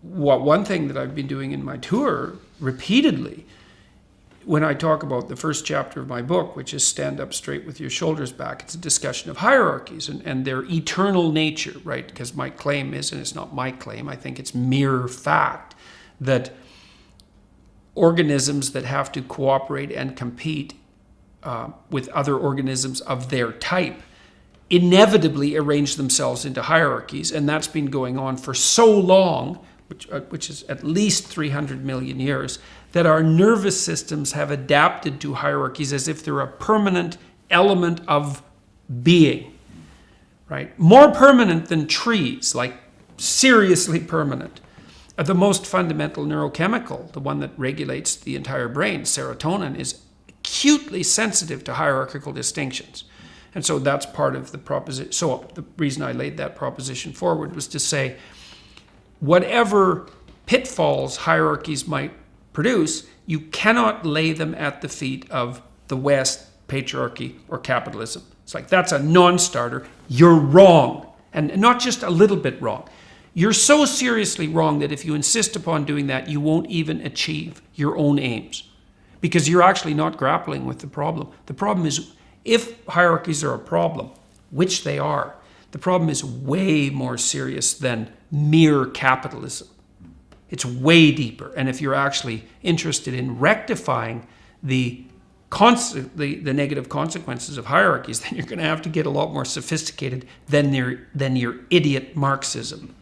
one thing that I've been doing in my tour repeatedly, when I talk about the first chapter of my book, which is Stand Up Straight with Your Shoulders Back, it's a discussion of hierarchies and their eternal nature, right? Because my claim is, and it's not my claim, I think it's mere fact, that organisms that have to cooperate and compete with other organisms of their type inevitably arrange themselves into hierarchies. And that's been going on for so long, which is at least 300 million years, that our nervous systems have adapted to hierarchies as if they're a permanent element of being, right? More permanent than trees, like seriously permanent. The most fundamental neurochemical, the one that regulates the entire brain, serotonin, is acutely sensitive to hierarchical distinctions. And so that's part of the proposition. So the reason I laid that proposition forward was to say, whatever pitfalls hierarchies might produce, you cannot lay them at the feet of the West, patriarchy, or capitalism. It's like, that's a non-starter. You're wrong. And not just a little bit wrong. You're so seriously wrong that if you insist upon doing that, you won't even achieve your own aims. Because you're actually not grappling with the problem. The problem is, if hierarchies are a problem, which they are, the problem is way more serious than mere capitalism. It's way deeper. And if you're actually interested in rectifying the negative consequences of hierarchies, then you're going to have to get a lot more sophisticated than your idiot Marxism.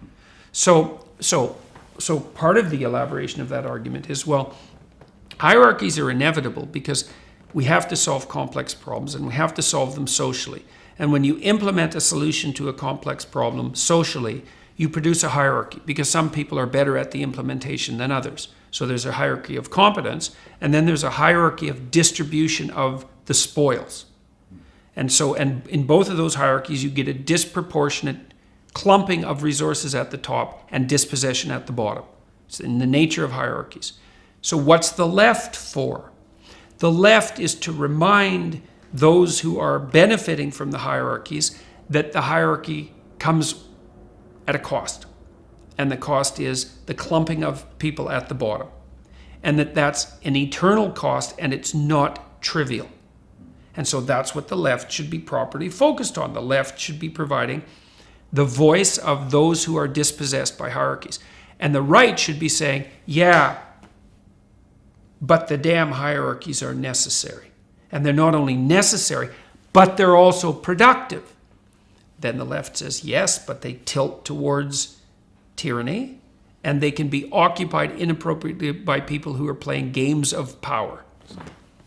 So part of the elaboration of that argument is, well, hierarchies are inevitable because we have to solve complex problems and we have to solve them socially. And when you implement a solution to a complex problem socially, you produce a hierarchy because some people are better at the implementation than others. So there's a hierarchy of competence, and then there's a hierarchy of distribution of the spoils. And in both of those hierarchies, you get a disproportionate clumping of resources at the top and dispossession at the bottom. It's in the nature of hierarchies. So what's the left for? The left is to remind those who are benefiting from the hierarchies that the hierarchy comes at a cost. And the cost is the clumping of people at the bottom. And that's an eternal cost, and it's not trivial. And so that's what the left should be properly focused on. The left should be providing the voice of those who are dispossessed by hierarchies. And the right should be saying, yeah, but the damn hierarchies are necessary. And they're not only necessary, but they're also productive. Then the left says, yes, but they tilt towards tyranny, and they can be occupied inappropriately by people who are playing games of power.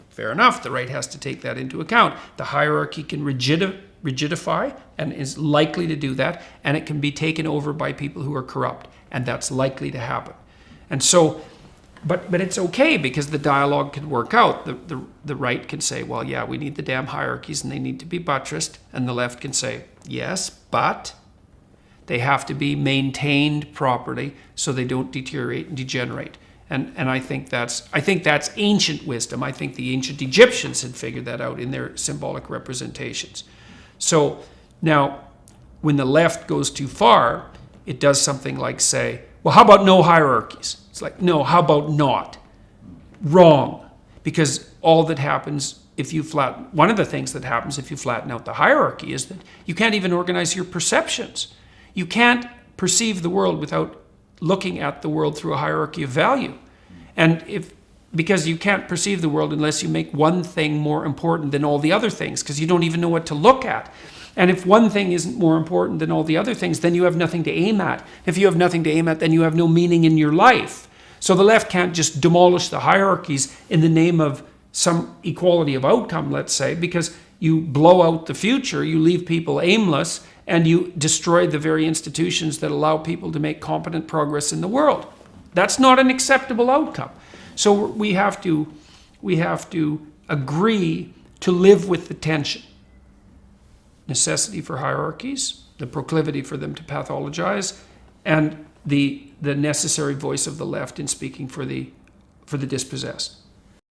Fair enough, the right has to take that into account. The hierarchy can rigidify and is likely to do that, and it can be taken over by people who are corrupt, and that's likely to happen. And so, but it's okay because the dialogue can work out. The right can say, well, yeah, we need the damn hierarchies and they need to be buttressed, and the left can say, yes, but they have to be maintained properly so they don't deteriorate and degenerate. And I think that's ancient wisdom. I think the ancient Egyptians had figured that out in their symbolic representations. So now, when the left goes too far, it does something like say, well, how about no hierarchies? It's like, no, how about not? Wrong. Because all that happens one of the things that happens if you flatten out the hierarchy is that you can't even organize your perceptions. You can't perceive the world without looking at the world through a hierarchy of value. And because you can't perceive the world unless you make one thing more important than all the other things, because you don't even know what to look at. And if one thing isn't more important than all the other things, then you have nothing to aim at. If you have nothing to aim at, then you have no meaning in your life. So the left can't just demolish the hierarchies in the name of some equality of outcome, let's say, because you blow out the future, you leave people aimless, and you destroy the very institutions that allow people to make competent progress in the world. That's not an acceptable outcome. So we have to agree to live with the tension. Necessity for hierarchies, the proclivity for them to pathologize, and the necessary voice of the left in speaking for the dispossessed.